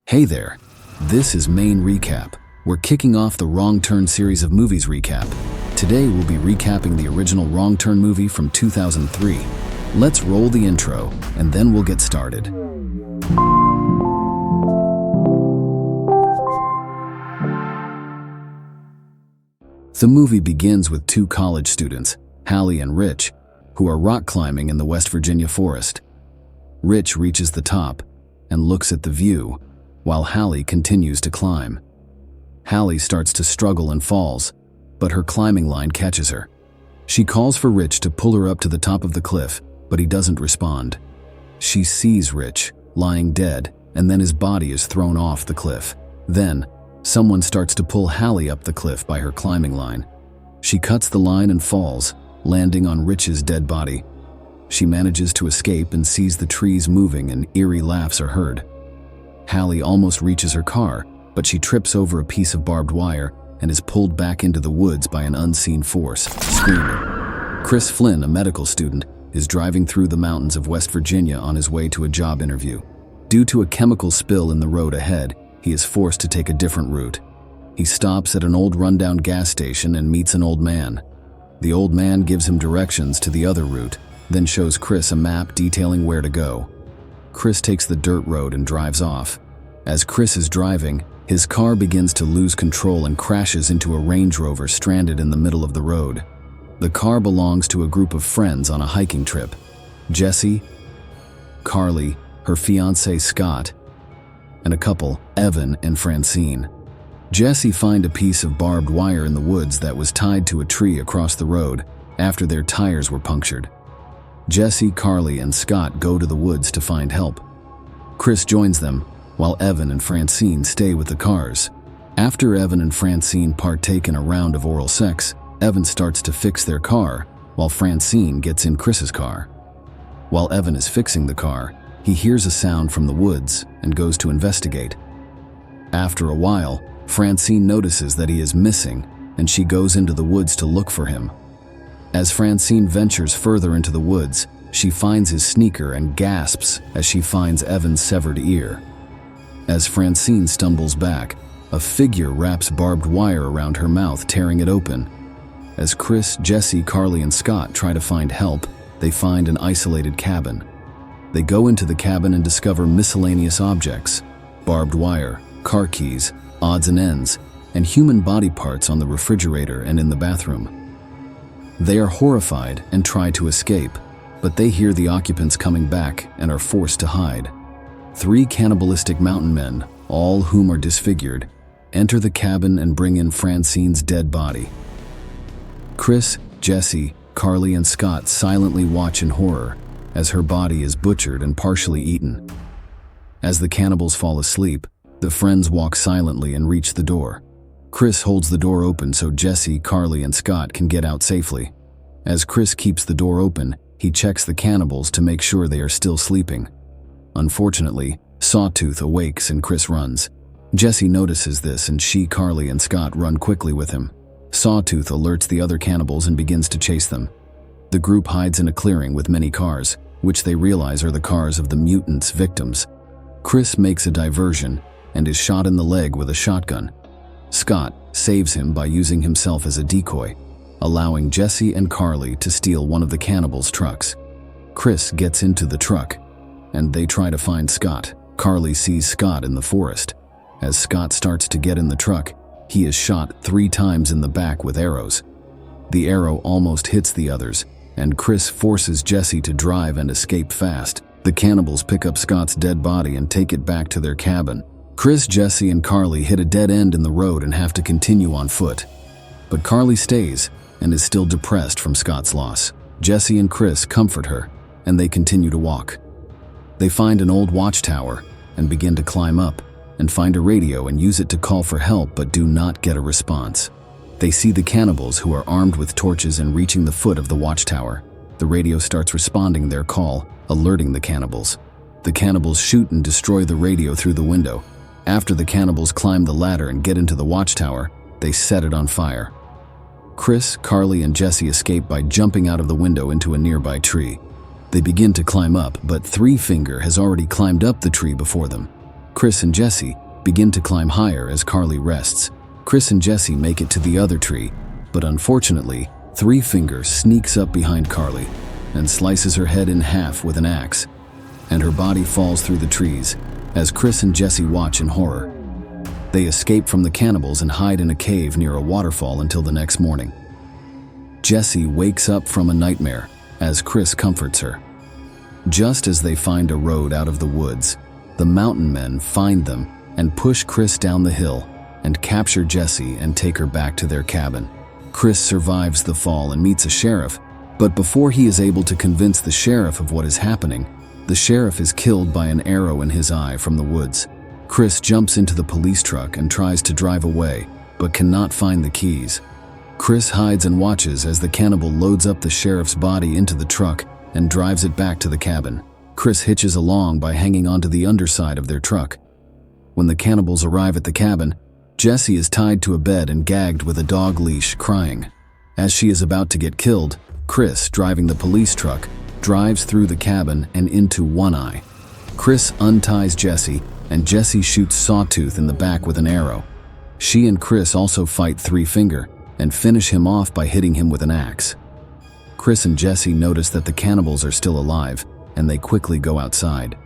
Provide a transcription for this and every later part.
Hey there, this is Main Recap. We're kicking off the Wrong Turn series of movies recap. Today we'll be recapping the original Wrong Turn movie from 2003. Let's roll the intro, and then we'll get started. The movie begins with two college students, Hallie and Rich, who are rock climbing in the West Virginia forest. Rich reaches the top and looks at the view, while Hallie continues to climb. Hallie starts to struggle and falls, but her climbing line catches her. She calls for Rich to pull her up to the top of the cliff, but he doesn't respond. She sees Rich lying dead, and then his body is thrown off the cliff. Then, someone starts to pull Hallie up the cliff by her climbing line. She cuts the line and falls, landing on Rich's dead body. She manages to escape and sees the trees moving, and eerie laughs are heard. Hallie almost reaches her car, but she trips over a piece of barbed wire and is pulled back into the woods by an unseen force, screaming. Chris Flynn, a medical student, is driving through the mountains of West Virginia on his way to a job interview. Due to a chemical spill in the road ahead, he is forced to take a different route. He stops at an old rundown gas station and meets an old man. The old man gives him directions to the other route, then shows Chris a map detailing where to go. Chris takes the dirt road and drives off. As Chris is driving, his car begins to lose control and crashes into a Range Rover stranded in the middle of the road. The car belongs to a group of friends on a hiking trip: Jesse, Carly, her fiancé Scott, and a couple, Evan and Francine. Jesse finds a piece of barbed wire in the woods that was tied to a tree across the road after their tires were punctured. Jesse, Carly, and Scott go to the woods to find help. Chris joins them, while Evan and Francine stay with the cars. After Evan and Francine partake in a round of oral sex, Evan starts to fix their car, while Francine gets in Chris's car. While Evan is fixing the car, he hears a sound from the woods and goes to investigate. After a while, Francine notices that he is missing, and she goes into the woods to look for him. As Francine ventures further into the woods, she finds his sneaker and gasps as she finds Evan's severed ear. As Francine stumbles back, a figure wraps barbed wire around her mouth, tearing it open. As Chris, Jesse, Carly, and Scott try to find help, they find an isolated cabin. They go into the cabin and discover miscellaneous objects: barbed wire, car keys, odds and ends, and human body parts on the refrigerator and in the bathroom. They are horrified and try to escape, but they hear the occupants coming back and are forced to hide. 3 cannibalistic mountain men, all whom are disfigured, enter the cabin and bring in Francine's dead body. Chris, Jesse, Carly, and Scott silently watch in horror as her body is butchered and partially eaten. As the cannibals fall asleep, the friends walk silently and reach the door. Chris holds the door open so Jesse, Carly, and Scott can get out safely. As Chris keeps the door open, he checks the cannibals to make sure they are still sleeping. Unfortunately, Sawtooth awakes and Chris runs. Jesse notices this and she, Carly, and Scott run quickly with him. Sawtooth alerts the other cannibals and begins to chase them. The group hides in a clearing with many cars, which they realize are the cars of the mutants' victims. Chris makes a diversion and is shot in the leg with a shotgun. Scott saves him by using himself as a decoy, allowing Jesse and Carly to steal one of the cannibals' trucks. Chris gets into the truck, and they try to find Scott. Carly sees Scott in the forest. As Scott starts to get in the truck, he is shot 3 times in the back with arrows. The arrow almost hits the others, and Chris forces Jesse to drive and escape fast. The cannibals pick up Scott's dead body and take it back to their cabin. Chris, Jesse, and Carly hit a dead end in the road and have to continue on foot. But Carly stays and is still depressed from Scott's loss. Jesse and Chris comfort her, and they continue to walk. They find an old watchtower and begin to climb up and find a radio and use it to call for help, but do not get a response. They see the cannibals, who are armed with torches and reaching the foot of the watchtower. The radio starts responding their call, alerting the cannibals. The cannibals shoot and destroy the radio through the window. After the cannibals climb the ladder and get into the watchtower, they set it on fire. Chris, Carly, and Jesse escape by jumping out of the window into a nearby tree. They begin to climb up, but Three Finger has already climbed up the tree before them. Chris and Jesse begin to climb higher as Carly rests. Chris and Jesse make it to the other tree, but unfortunately, Three Finger sneaks up behind Carly and slices her head in half with an axe, and her body falls through the trees as Chris and Jesse watch in horror. They escape from the cannibals and hide in a cave near a waterfall until the next morning. Jesse wakes up from a nightmare as Chris comforts her. Just as they find a road out of the woods, the mountain men find them and push Chris down the hill and capture Jesse and take her back to their cabin. Chris survives the fall and meets a sheriff, but before he is able to convince the sheriff of what is happening, the sheriff is killed by an arrow in his eye from the woods. Chris jumps into the police truck and tries to drive away, but cannot find the keys. Chris hides and watches as the cannibal loads up the sheriff's body into the truck and drives it back to the cabin. Chris hitches along by hanging onto the underside of their truck. When the cannibals arrive at the cabin, Jesse is tied to a bed and gagged with a dog leash, crying. As she is about to get killed, Chris, driving the police truck, drives through the cabin and into One Eye. Chris unties Jesse, and Jesse shoots Sawtooth in the back with an arrow. She and Chris also fight Three Finger and finish him off by hitting him with an axe. Chris and Jesse notice that the cannibals are still alive, and they quickly go outside.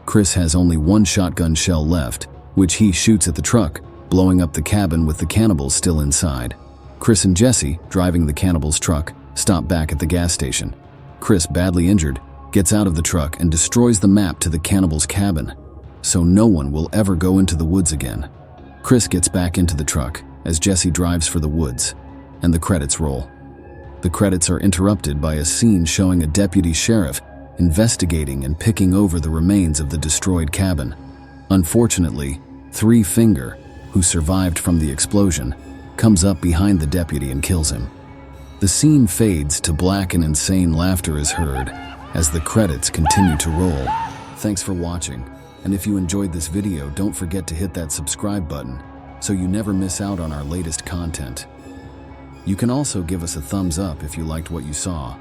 Chris has only one shotgun shell left, which he shoots at the truck, blowing up the cabin with the cannibals still inside. Chris and Jesse, driving the cannibals' truck, stop back at the gas station. Chris, badly injured, gets out of the truck and destroys the map to the cannibals' cabin, so no one will ever go into the woods again. Chris gets back into the truck as Jesse drives for the woods, and the credits roll. The credits are interrupted by a scene showing a deputy sheriff investigating and picking over the remains of the destroyed cabin. Unfortunately, Three Finger, who survived from the explosion, comes up behind the deputy and kills him. The scene fades to black and insane laughter is heard as the credits continue to roll. Thanks for watching, and if you enjoyed this video, don't forget to hit that subscribe button so you never miss out on our latest content. You can also give us a thumbs up if you liked what you saw.